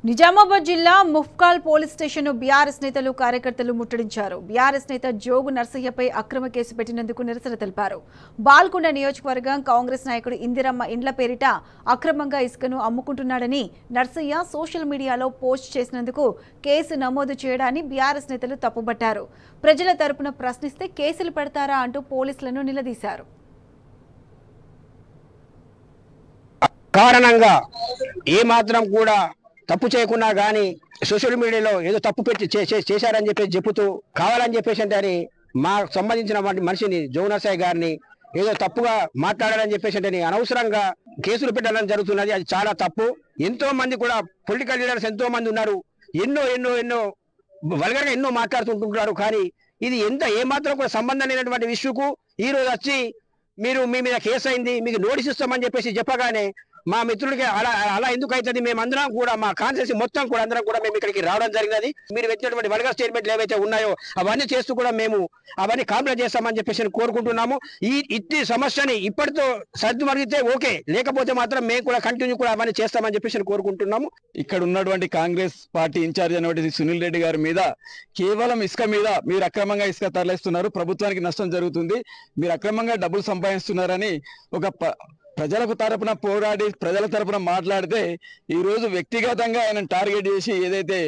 నిజామాబాద్ జిల్లా ముఫ్కాల్ police station ను BRS నేతలు కార్యకర్తలు ముట్టడించారు. బీఆర్ఎస్ నేత జోగు నర్సయ్యపై అక్రమ కేసు పెట్టినందుకు నిరసన తెలిపారు. బాల్కొండ నియోజకవర్గం కాంగ్రెస్ నాయకుడు ఇందిరమ్మ ఇండ్ల పేరిట అక్రమంగా ఇసుకను అమ్ముకుంటున్నాడని నర్సయ్య సోషల్ మీడియాలో పోస్ట్ చేసినందుకు కేసు నమోదు చేయడాన్ని బీఆర్ఎస్ నేతలు తప్పుబట్టారు. ప్రజల తరపున ప్రశ్నిస్తే కేసులు పెడతారా అంటూ పోలీసులను నిలదీశారు. కారణంగా ఏ మాత్రం కూడా తప్పు చేయకున్నా కానీ సోషల్ మీడియాలో ఏదో తప్పు పెట్టి చేశారని చెప్పేసి చెబుతూ కావాలని చెప్పేసి అంటే మా సంబంధించిన మనిషిని జోనసాయి గారిని ఏదో తప్పుగా మాట్లాడాలని చెప్పేసి అంటే అనవసరంగా కేసులు పెట్టడం జరుగుతున్నది. అది చాలా తప్పు. ఎంతో మంది కూడా పొలిటికల్ లీడర్స్ ఎంతో మంది ఉన్నారు. ఎన్నో వల్గర్గా ఎన్నో మాట్లాడుతుంటుంటారు. కానీ ఇది ఏమాత్రం కూడా సంబంధం లేనటువంటి విషయకు ఈ రోజు వచ్చి మీరు మీ మీద కేసు అయింది, మీకు నోటీస్ ఇస్తామని చెప్పేసి చెప్పగానే మా మిత్రులకి అలా ఎందుకు అవుతుంది? మేమందరం కూడా మా కాన్స్టిట్యూన్సీ మొత్తం కూడా అందరం కూడా మేము ఇక్కడికి రావడం జరిగినది. మీరు పెట్టినటువంటి వల్గర్ స్టేట్మెంట్లు ఏవైతే ఉన్నాయో అవన్నీ చేస్తూ కూడా మేము అవన్నీ కాంప్లైంట్ చేస్తామని చెప్పేసి కోరుకుంటున్నాము. ఇట్టి సమస్యని ఇప్పటితో సర్దుమరిగితే ఓకే, లేకపోతే మాత్రం మేము కూడా కంటిన్యూ కూడా అవన్నీ చేస్తామని చెప్పేసి కోరుకుంటున్నాము. ఇక్కడ ఉన్నటువంటి కాంగ్రెస్ పార్టీ ఇన్ఛార్జ్ అయినటువంటి సునీల్ రెడ్డి గారి మీద కేవలం ఇసుక మీద మీరు అక్రమంగా ఇసుక తరలిస్తున్నారు, ప్రభుత్వానికి నష్టం జరుగుతుంది, మీరు అక్రమంగా డబ్బులు సంపాదిస్తున్నారని ఒక ప్రజలకు తరపున పోరాడి ప్రజల తరపున మాట్లాడితే ఈ రోజు వ్యక్తిగతంగా ఆయన టార్గెట్ చేసి ఏదైతే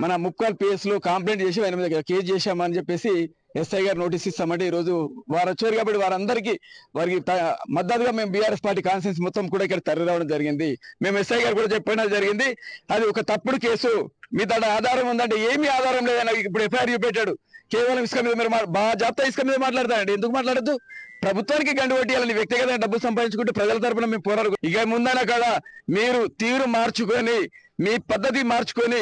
మన ముక్కల్ పిఎస్ లో కంప్లైంట్ చేసి ఆయన మీద కేసు చేశామని చెప్పేసి ఎస్ఐ గారు నోటీస్ ఇస్తామంటే ఈ రోజు వారు వచ్చారు కాబట్టి వారికి మద్దతుగా మేము బీఆర్ఎస్ పార్టీ కాన్ఫరెన్స్ మొత్తం కూడా ఇక్కడ తరలి రావడం జరిగింది. మేము ఎస్ఐ గారు కూడా చెప్పడం జరిగింది, అది ఒక తప్పుడు కేసు, మీ తన ఆధారం ఉందంటే ఏమీ ఆధారం లేదని ఇప్పుడు ఎఫ్ఐఆర్ చూపెట్టాడు. కేవలం ఇసుక మీద మీరు జాబితా ఇసుక మీద మాట్లాడతారండి, ఎందుకు మాట్లాడద్దు? ప్రభుత్వానికి గండి కొట్టియాలని వ్యక్తిగతంగా డబ్బు సంపాదించుకుంటే ప్రజల తరపున మేము పోరాడు. ఇక ముందైనా కదా మీరు తీరు మార్చుకొని మీ పద్ధతి మార్చుకొని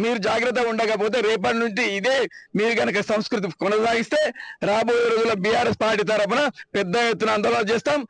మీరు జాగ్రత్తగా ఉండకపోతే రేపటి నుంచి ఇదే మీరు కనుక సంస్కృతి కొనసాగిస్తే రాబోయే రోజుల్లో బీఆర్ఎస్ పార్టీ తరపున పెద్ద ఎత్తున ఆందోళన చేస్తాం.